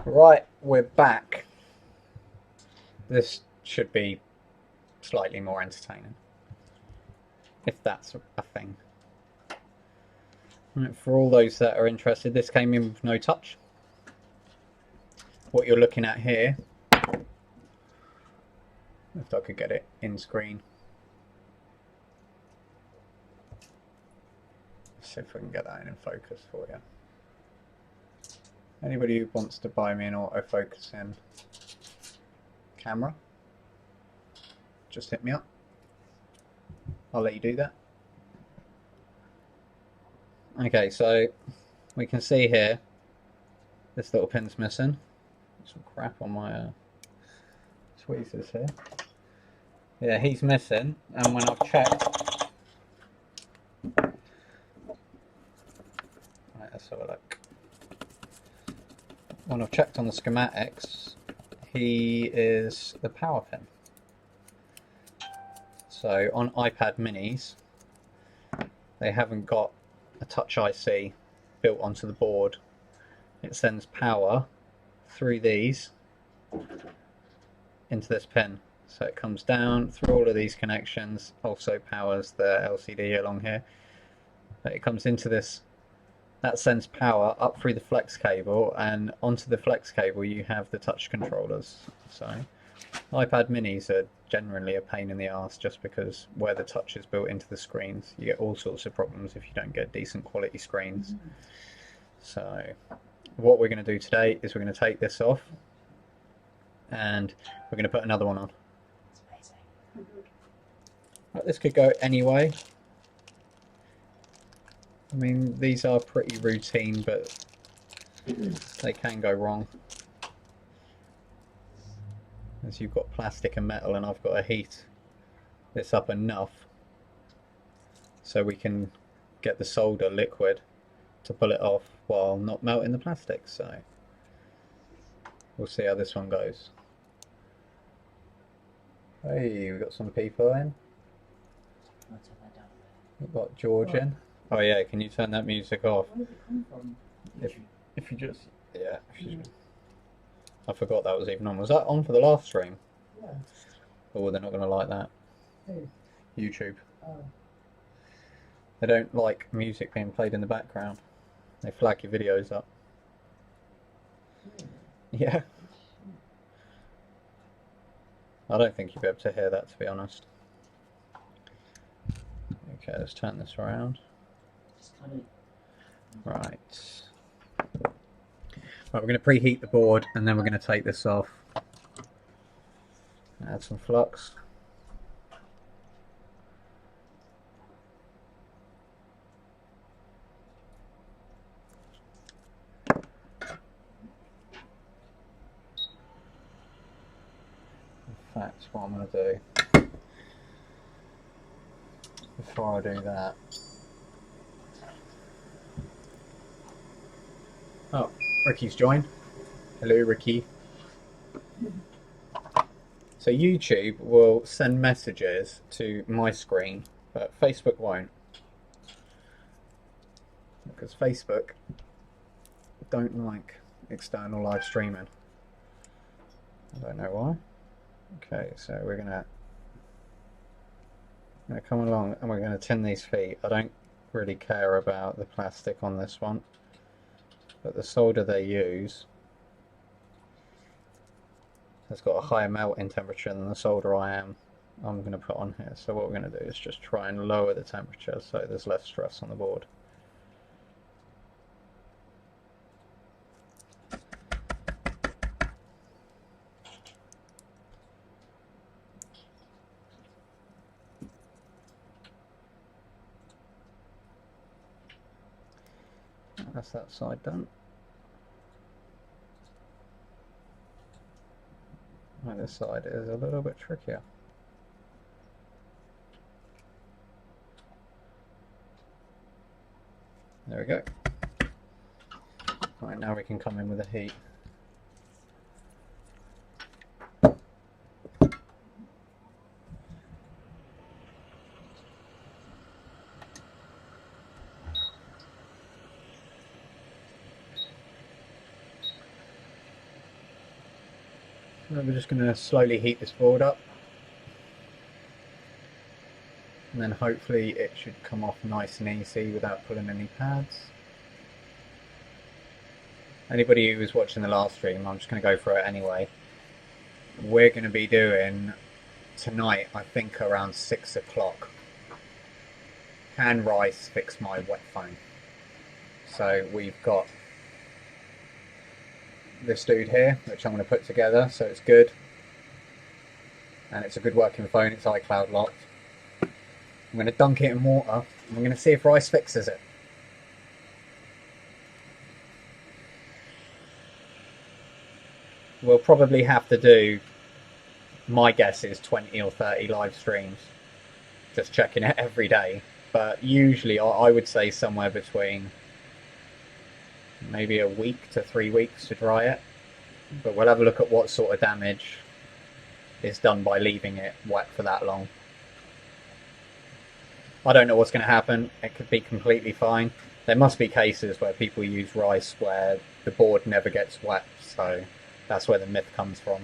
Right, we're back. This should be slightly more entertaining, if that's a thing. Right, for all those that are interested, this came in with no touch. What you're looking at here, if I could get it in screen. Let's see if we can get that in focus for you. Anybody who wants to buy me an autofocusing camera, just hit me up. I'll let you do that. Okay, so we can see here this little pin's missing. Some crap on my tweezers here. Yeah, he's missing, and when I've checked, right, let's have a look. When I've checked on the schematics, he is the power pin. So on iPad minis, they haven't got a touch IC built onto the board. It sends power through these into this pin. So it comes down through all of these connections, also powers the LCD along here. But it comes into this, that sends power up through the flex cable, and onto the flex cable you have the touch controllers. So iPad minis are generally a pain in the arse just because where the touch is built into the screens, you get all sorts of problems if you don't get decent quality screens. So what we're going to do today is we're going to take this off and we're going to put another one on. This could go any way. I mean, these are pretty routine, but they can go wrong. As you've got plastic and metal, and I've got to heat this up enough so we can get the solder liquid to pull it off while not melting the plastic. So we'll see how this one goes. Hey, we've got some people in. We've got George in. Oh yeah, can you turn that music off? Where does it come from? If you just, yeah. I forgot that was even on. Was that on for the last stream? Yeah. Oh, they're not going to like that. Hey. YouTube. Oh. They don't like music being played in the background. They flag your videos up. Yeah. I don't think you'll be able to hear that, to be honest. Okay, let's turn this around. Right. Right, we're going to preheat the board and then we're going to take this off. Add some flux. In fact, what I'm going to do before I do that. Oh, Ricky's joined. Hello, Ricky. So YouTube will send messages to my screen, but Facebook won't. Because Facebook don't like external live streaming. I don't know why. Okay, so we're gonna come along and we're gonna tin these feet. I don't really care about the plastic on this one, but the solder they use has got a higher melting temperature than the solder I'm going to put on here. So what we're going to do is just try and lower the temperature so there's less stress on the board. That's that side done. Right, this side is a little bit trickier. There we go. Right, now we can come in with the heat. we're just going to slowly heat this board up, and then hopefully it should come off nice and easy without pulling any pads. Anybody who was watching the last stream, I'm just going to go through it anyway. We're going to be doing tonight, I think around 6 o'clock. Can Rice fix my wet phone? So we've got this dude here, which I'm going to put together so it's good. And it's a good working phone, it's iCloud locked. I'm going to dunk it in water, and we're going to see if Rice fixes it. We'll probably have to do, my guess is 20 or 30 live streams, just checking it every day. But usually I would say somewhere between maybe a week to 3 weeks to dry it. But we'll have a look at what sort of damage is done by leaving it wet for that long. I don't know what's going to happen. It could be completely fine. There must be cases where people use Rice where the board never gets wet, so that's where the myth comes from.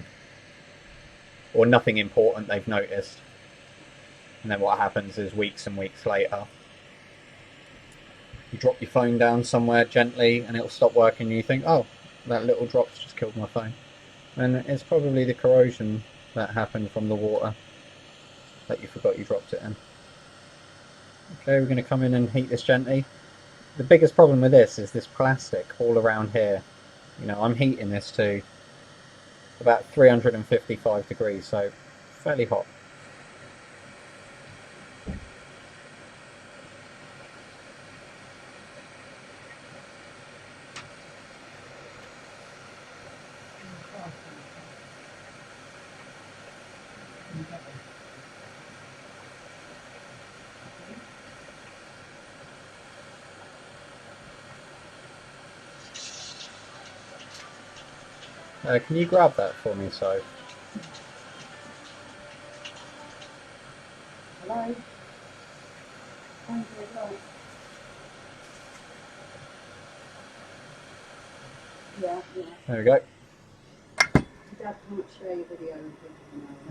Or nothing important they've noticed. And then what happens is weeks and weeks later, you drop your phone down somewhere gently and it'll stop working and you think, oh, that little drop's just killed my phone. And it's probably the corrosion that happened from the water that you forgot you dropped it in. Okay, we're going to come in and heat this gently. The biggest problem with this is this plastic all around here. You know, I'm heating this to about 355 degrees, so fairly hot. Can you grab that for me, so? Hello? Yeah. There we go. Dad can't share your video.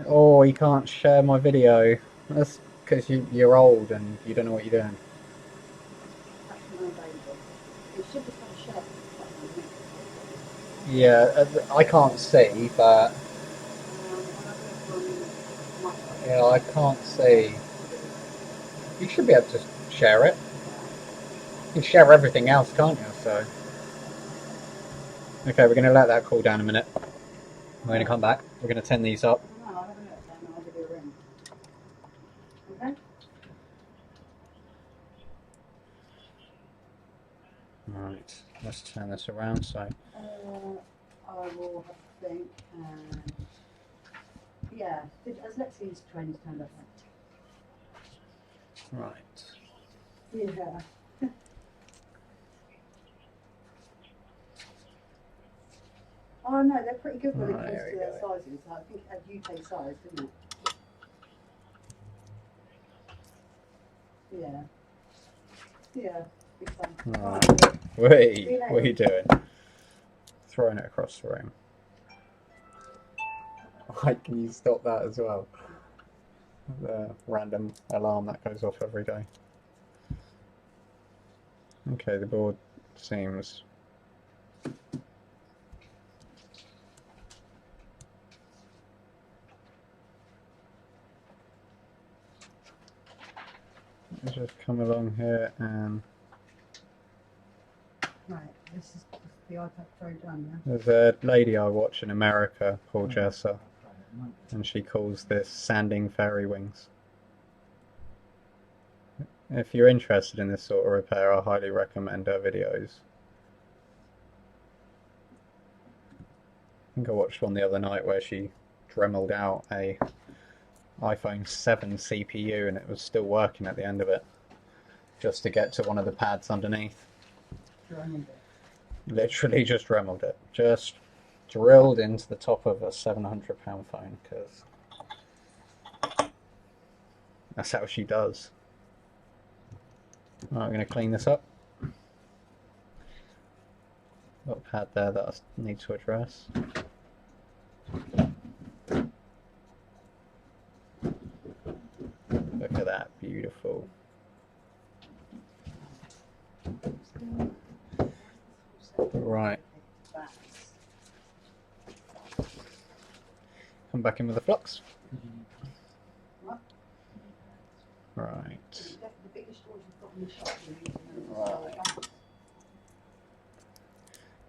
Oh, you can't share my video. That's because you're old and you don't know what you're doing. That's unavailable. It should be some share. Yeah, I can't see, but yeah, I can't see. You should be able to share it. You can share everything else, can't you? So, okay, we're going to let that cool down a minute. We're going to come back. We're going to tin these up. No, I'll have a look at them and I'll give you a ring. Okay? Right, let's turn this around. So, I will have to think. Yeah, as Lexi's train's turned up. right. Yeah. Oh no, they're pretty good when it comes to their sizes. I think it had UK size, didn't it? Yeah. Yeah. Be fun. Right. Wait, what are you doing? Throwing it across the room. Why can you stop that as well? The random alarm that goes off every day. Okay, the board seems let's just come along here and Right, this is the iPad Pro done, there's a lady I watch in America, Paul Jesser, and she calls this sanding fairy wings. If you're interested in this sort of repair, I highly recommend her videos. I think I watched one the other night where she dremeled out a iPhone 7 CPU and it was still working at the end of it, just to get to one of the pads underneath. Literally just dremeled it. Just drilled into the top of a £700 phone, because that's how she does. Right, I'm going to clean this up. Got a pad there that I need to address. Right. Come back in with the flux. Right.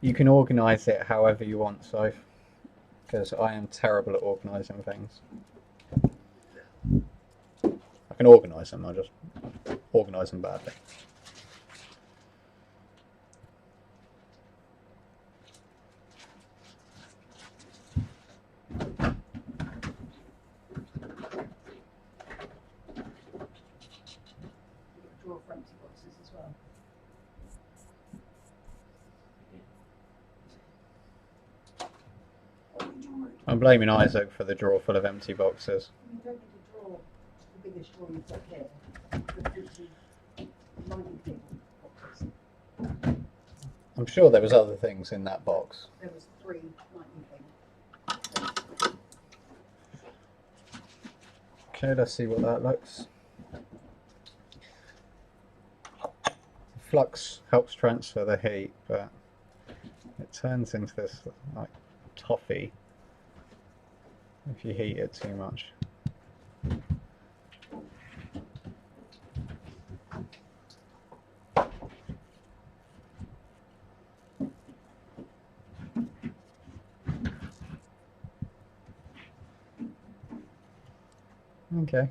You can organise it however you want, so because I am terrible at organising things. I can organise them, I just organise them badly. Drawer for empty boxes as well. I'm blaming Isaac for the drawer full of empty boxes. You don't need a drawer, the biggest drawer you've got here. I'm sure there was other things in that box. There was 3 lightning things. Okay, let's see what that looks. Flux helps transfer the heat, but it turns into this like toffee if you heat it too much. Okay,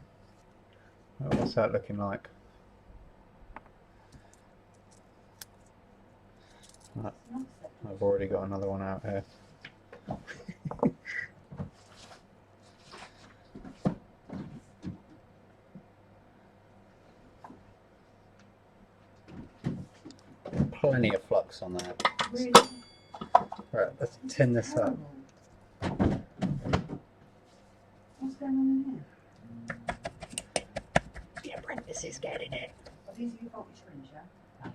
well, what's that looking like? I've already got another one out here. Plenty of flux on that. Really? Right, let's tin this up. What's going on in here? The apprentice is getting it. Are these your voltage screens, yeah? I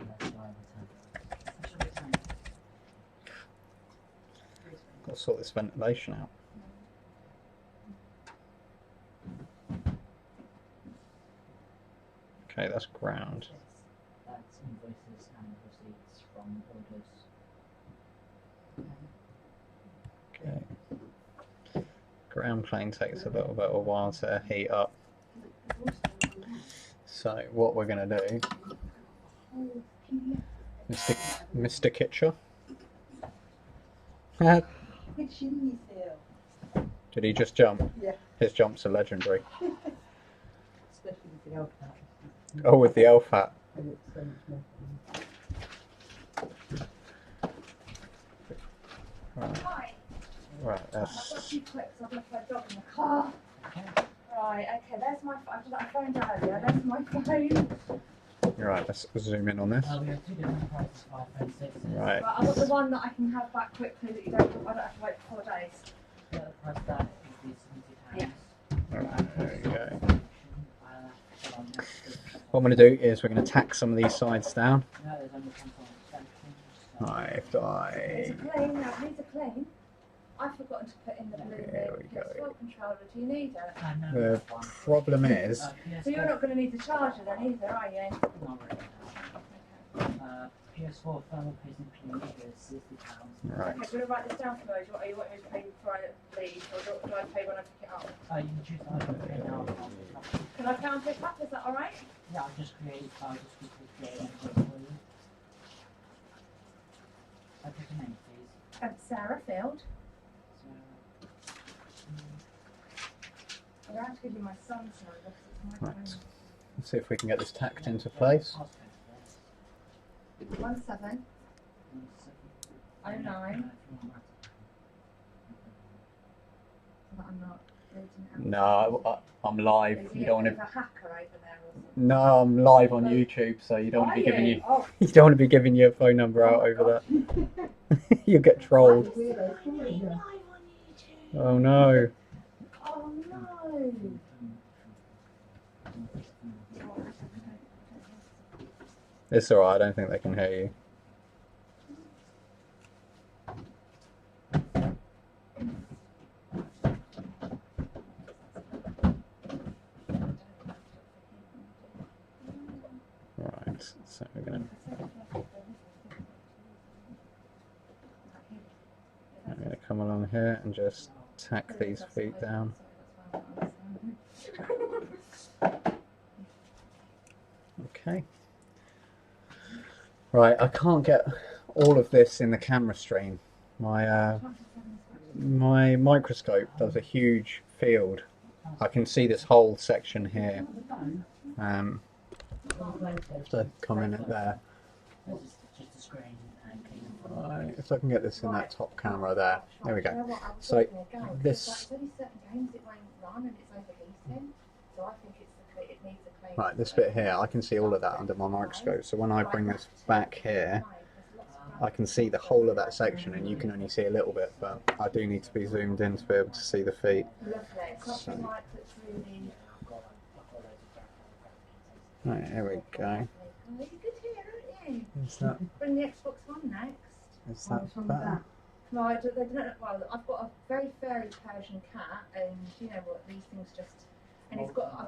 shall return. Got to sort this ventilation out. Okay, that's ground. That's invoices and receipts from orders. Okay. Ground plane takes a little bit of a while to heat up. So what we're going to do, Mr. Kitcher. Did he just jump? Yeah. His jumps are legendary. Especially with the elf hat. Oh, with the elf hat. And it's so much more fun. Right, Hi, right I've got a that's... few clips. I've left my dog in the car. Right, okay, there's my phone. I phoned earlier. There's my phone. Right, let's zoom in on this. We have 2 different prices, 5 and 6. Right. But I want the one that I can have back quickly that I don't have to wait 4 days. The price that is the £70. Yeah. Alright, there we go. What I'm going to do is we're going to tack some of these sides down. Right, if These I... are clean. Now, these are clean. I've forgotten to put in the blue There we go. flow controller. Do you need it? The problem is... So you're not going to need the charger then either, are you? PS4 thermal paste and clean is £60. Right. Okay, do you want to write this down for those? Are you wanting me to pay before I leave, or do I pay when I pick it up? You can choose to pay now. Can I pay on pick up? Is that alright? Yeah, I'll just quickly create one for you. I'll take your name, please. Sarah Field. So, I'm going to have to give you my son's number because it's my Right. phone. Let's see if we can get this tacked into place. 1709. But I'm not reading it out. No, I'm live. Is You he don't want a to... hacker over there or something? No, I'm live on YouTube, so you don't want to be giving you... Oh, You don't want to be giving your phone number out over that. You'll get trolled. Oh no. oh no. It's alright, I don't think they can hear you. Right, so we're going to come along here and just tack these feet down. Okay. Right, I can't get all of this in the camera stream. My microscope does a huge field. I can see this whole section here. Have to come in at there. Just a screen and clean it. Right, if I can get this in that top camera there. There we go. So this. Right, this bit here, I can see all of that under my microscope. So when I bring this back here, I can see the whole of that section, and you can only see a little bit, but I do need to be zoomed in to be able to see the feet. So, right, here we go. Is that, Bring the Xbox One next. is that better? No, I don't, they don't, well, I've got a very furry Persian cat, and you know what, these things just, and I've got a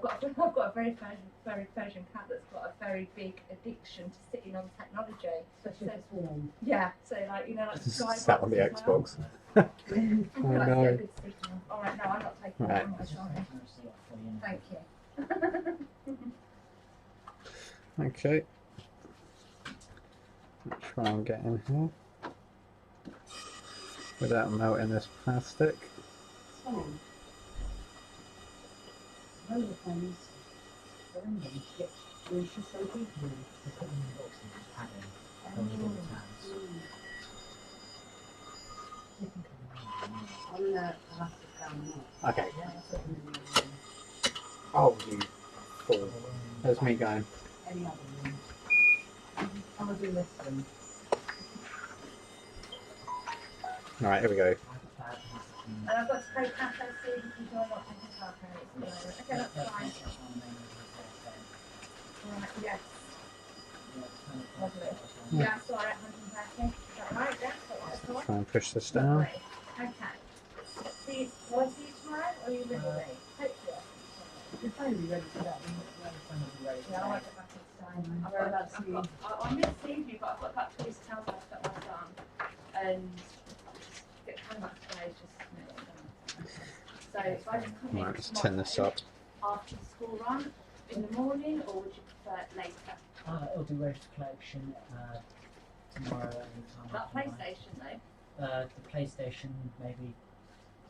very furry Persian cat that's got a very big addiction to sitting on technology. So, yeah, so like, you know, like Sky Sat on the Xbox. Oh no. Alright, no, I'm not taking Right. it, am I, sorry. Thank you. Okay. Let's try and get in here without melting this plastic. Okay. Oh, you fool. There's me going. Alright, here we go. And I've got to pay cafe soon because I'm not taking car credits. Okay, that's fine. Right, yes. Lovely. Yeah, sorry, 130. Is that right? Yeah, that's all right. Try and push this down. Lovely. Okay. See, will I see you tomorrow, or are you ready? Hopefully. Yeah, I won't get back in time. I miss seeing you, but I've got that police town left at my son, and get coming back today is just so if I just come in Right, let's tin this up. after the school run in the morning, or would you prefer it later? It'll be ready for collection tomorrow anytime. That PlayStation though. The PlayStation maybe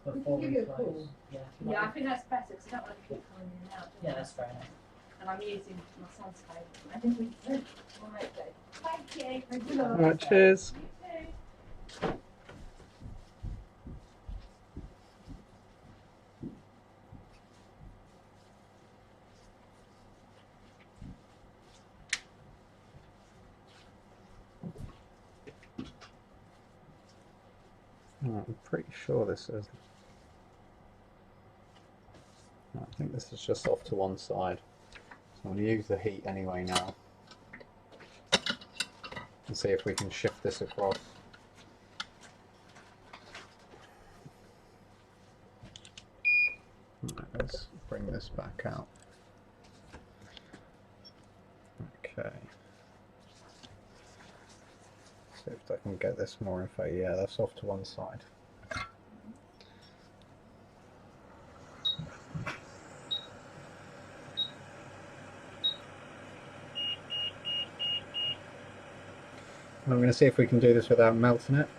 We can before give we you a close. call. Yeah. Yeah, I think that's better because I don't want to keep coming in and out. do Yeah, I? that's fair enough. And I'm using my son's phone. I think we could. Alright, thank you. Thank you. Alright, cheers. You too. Right, I'm pretty sure this is. I think this is just off to one side. So I'm going to use the heat anyway now. And see if we can shift this across. Right, let's bring this back out. Okay. See if I can get this more info. Yeah, that's off to one side. I'm going to see if we can do this without melting it.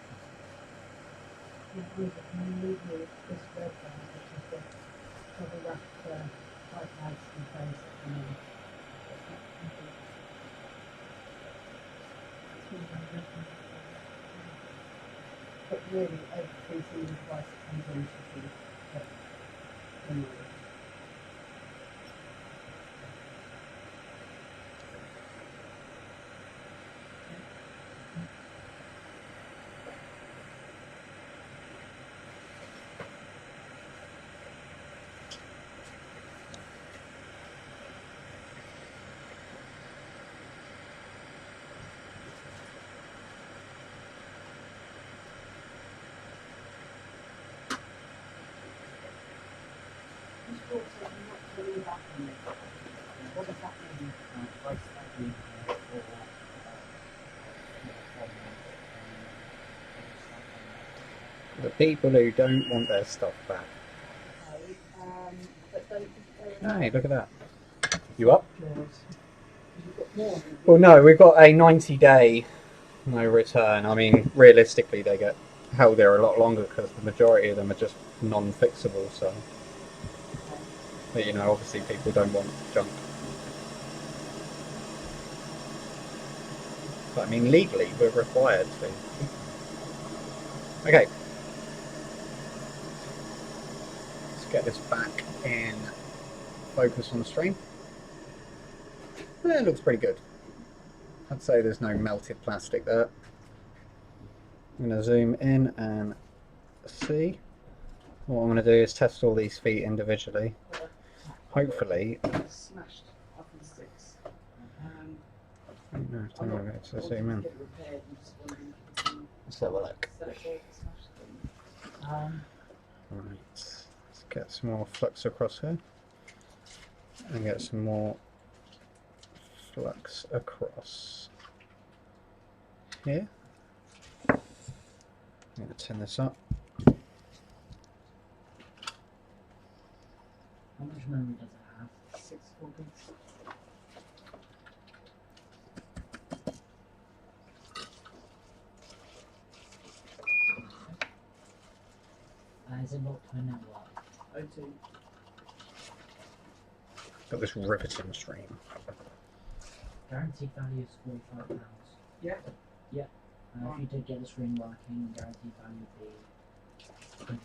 But really, FPC device comes in to be anyway. People who don't want their stuff back. Okay, but don't. Hey, look at that. You up? You've got more. Well, no, we've got a 90-day no return. I mean, realistically, they get held there a lot longer because the majority of them are just non-fixable. So, but you know, obviously, people don't want junk. But I mean, legally, we're required to. Okay, let's get this back in focus on the stream. It looks pretty good. I'd say there's no melted plastic there. I'm going to zoom in and see. What I'm going to do is test all these feet individually. Hopefully, Smashed up in 6. I don't know if I'm going to zoom in. Let's have a look. Right, let's get some more flux across here. And get some more flux across here. I'm going to turn this up. How much memory does it have? 64 gigs. Is it locked to a network? O2. Got this riveting stream. Guaranteed value is £45. Yeah. Yeah. If you did get the screen working, guaranteed value would be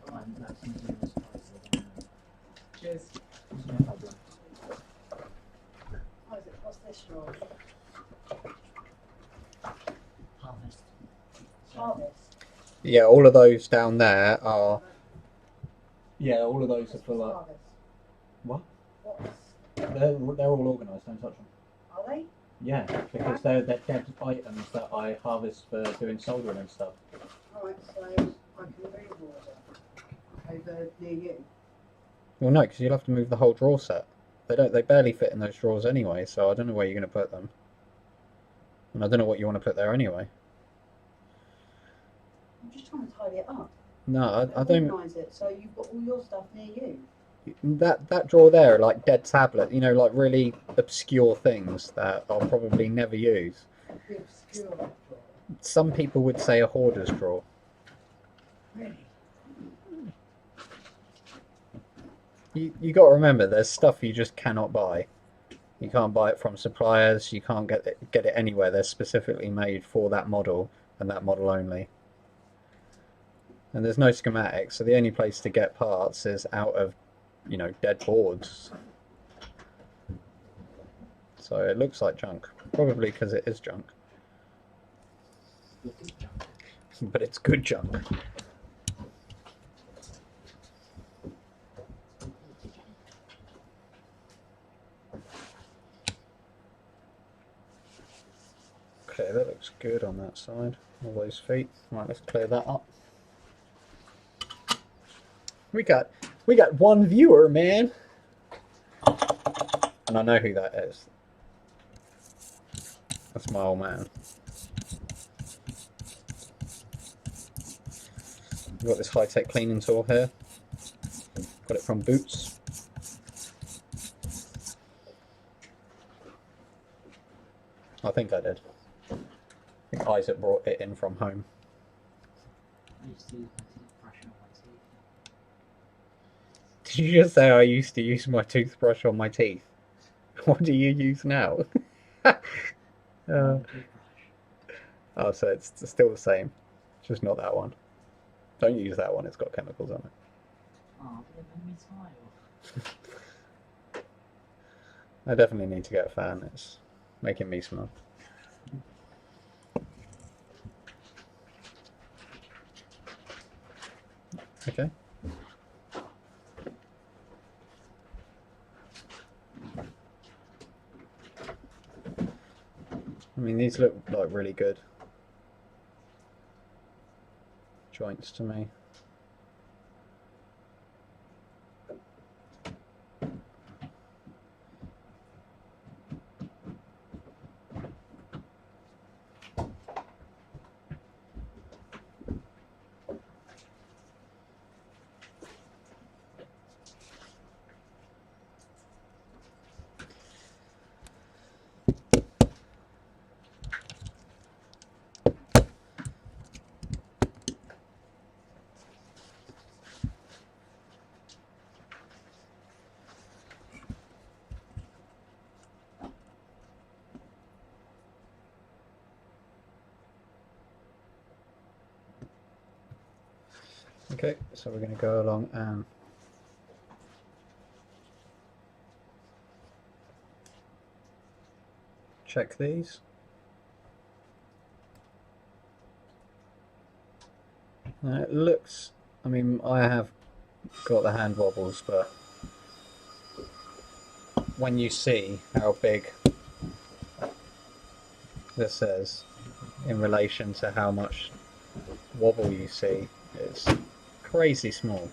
110. That's in zero's price. Cheers. No problem. What's this straw? Harvest. Harvest. Yeah, all of those down there are. Yeah, all of those are for like. Harvest. What? What's, They're all organised. Don't touch them. are they? Yeah, because they're dead items that I harvest for doing soldering and stuff. Alright, so I can move water over near you. Well, no, because you'll have to move the whole drawer set. They barely fit in those drawers anyway, so I don't know where you're going to put them. And I don't know what you want to put there anyway. I'm just trying to tidy it up. No, I don't. Organise it so you've got all your stuff near you. That drawer there, like dead tablet, you know, like really obscure things that I'll probably never use. The obscure drawer. Some people would say a hoarder's drawer. Really? You got to remember, there's stuff you just cannot buy. You can't buy it from suppliers. You can't get it anywhere. They're specifically made for that model and that model only. And there's no schematics, so the only place to get parts is out of, you know, dead boards. So it looks like junk, probably because it is junk. But it's good junk. Okay, that looks good on that side. All those feet. Right, let's clear that up. We got one viewer, man. And I know who that is. That's my old man. We've got this high-tech cleaning tool here. Got it from Boots. I think I did. I think Isaac brought it in from home. I used to use my toothbrush on my teeth. Did you just say I used to use my toothbrush on my teeth? What do you use now? Oh, so it's still the same. Just not that one. Don't use that one, it's got chemicals on it. Oh, but it made me smile. I definitely need to get a fan, it's making me smile. Okay. I mean, these look like really good joints to me. Okay, so we're going to go along and check these. It looks, I mean, I have got the hand wobbles, but when you see how big this is in relation to how much wobble you see, it's crazy small.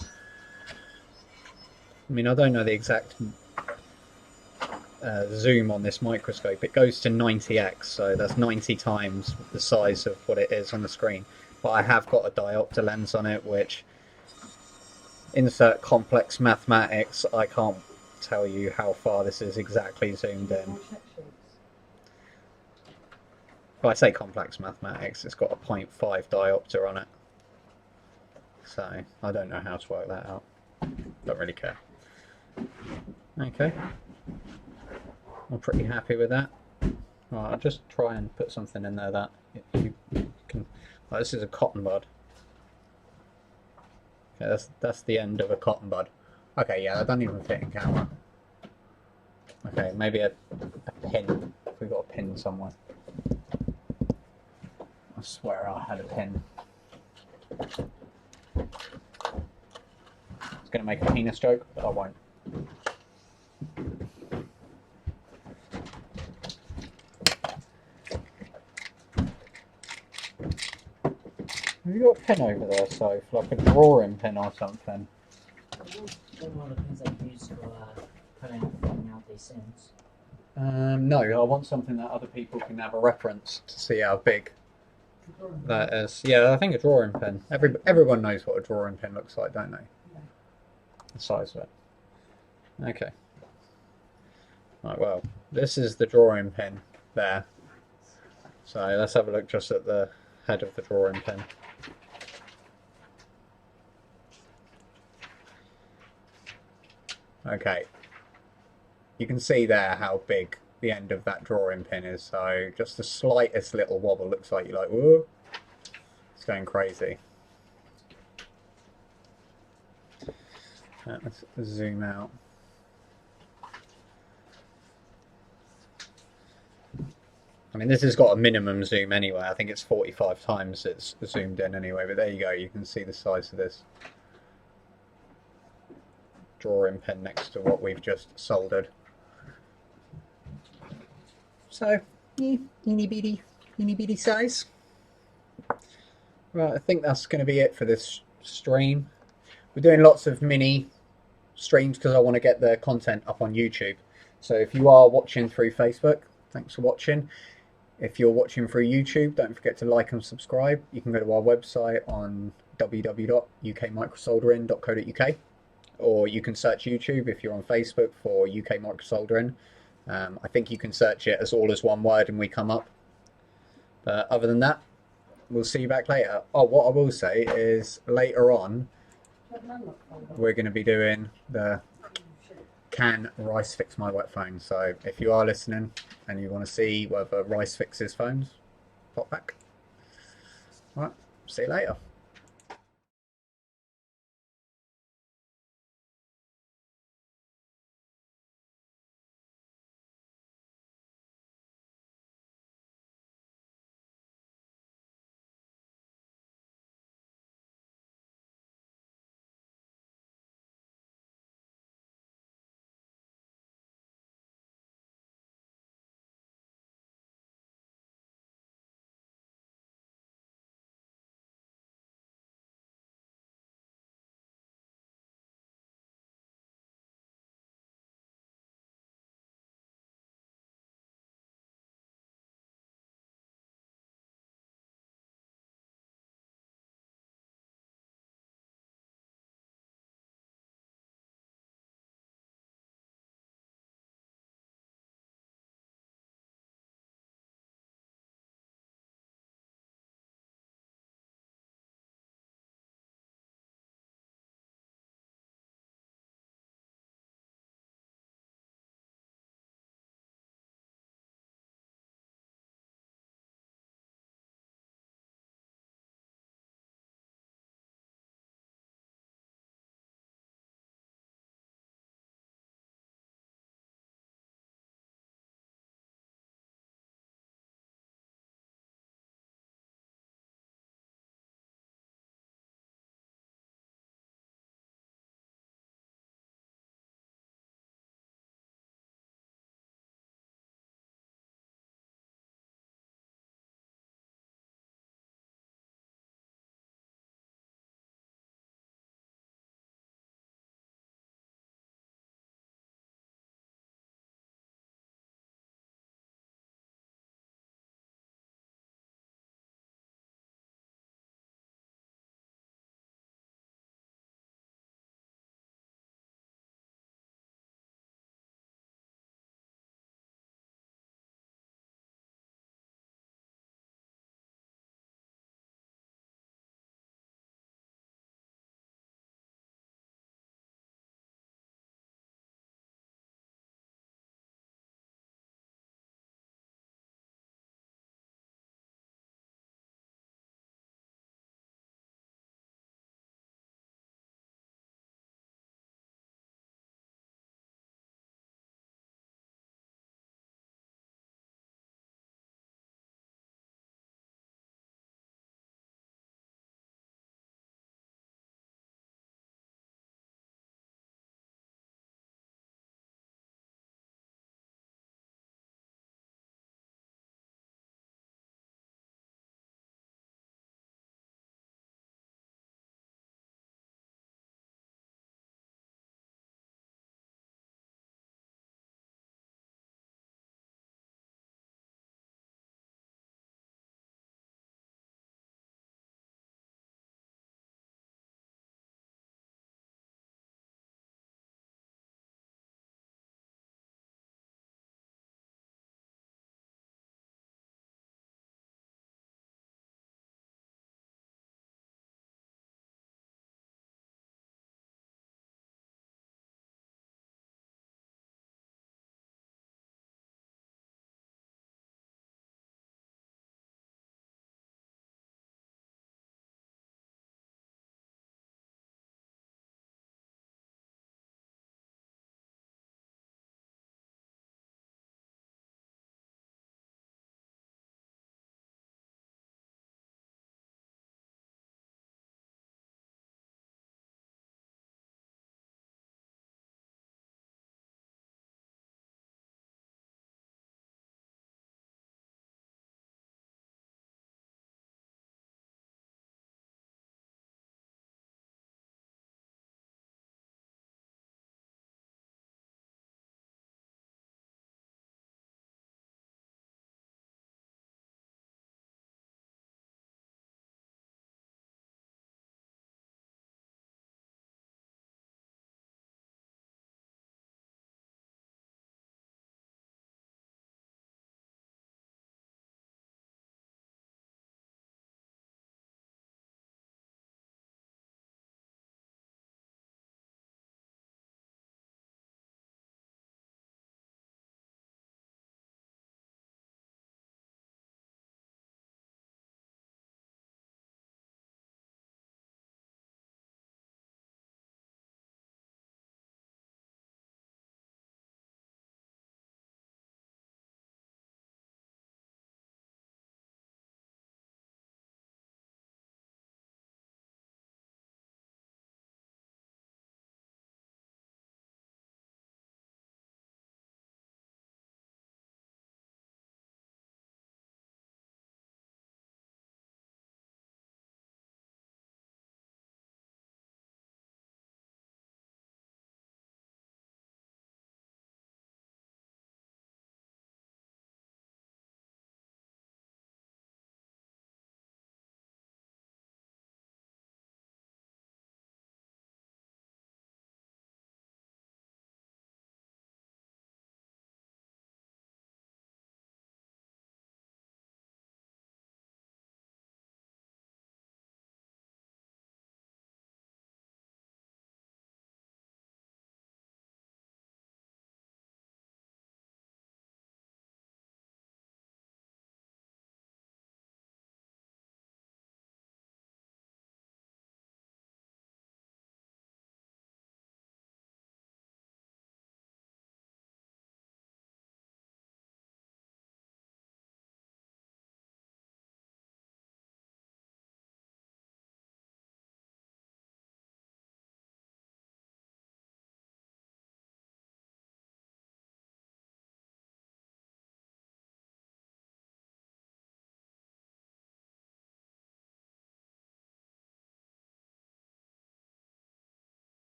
I mean, I don't know the exact zoom on this microscope. It goes to 90x, so that's 90 times the size of what it is on the screen. But I have got a diopter lens on it, which, insert complex mathematics, I can't tell you how far this is exactly zoomed in. Well, I say complex mathematics, it's got a 0.5 diopter on it. So, I don't know how to work that out. Don't really care. Okay. I'm pretty happy with that. Right, I'll just try and put something in there that you can... Oh, this is a cotton bud. Okay, that's the end of a cotton bud. Okay, yeah, that doesn't even fit in camera. Okay, maybe a pin. If we got a pin somewhere. I swear I had a pin. I was going to make a penis joke, but I won't. Have you got a pen over there, so like a drawing pen or something? One of the pins I use for putting out these scenes. No, I want something that other people can have a reference to see how big that is. Yeah, I think a drawing pen. Everyone knows what a drawing pen looks like, don't they? The size of it. Okay. Right, well, this is the drawing pen there. So let's have a look just at the head of the drawing pen. Okay, you can see there how big the end of that drawing pin is, so just the slightest little wobble looks like you're like, whoa, it's going crazy. Let's zoom out. I mean, this has got a minimum zoom anyway. I think it's 45 times it's zoomed in anyway, but there you go, you can see the size of this drawing pen next to what we've just soldered. So, teeny bitty size. Right, I think that's going to be it for this stream. We're doing lots of mini streams because I want to get the content up on YouTube. So if you are watching through Facebook, thanks for watching. If you're watching through YouTube, don't forget to like and subscribe. You can go to our website on www.ukmicrosoldering.co.uk, or you can search YouTube if you're on Facebook for UK Microsoldering. I think you can search it as all as one word and we come up. But other than that, we'll see you back later. Oh, what I will say is later on, we're going to be doing the can Rice fix my wet phone. So if you are listening and you want to see whether Rice fixes phones, pop back. Alright, see you later.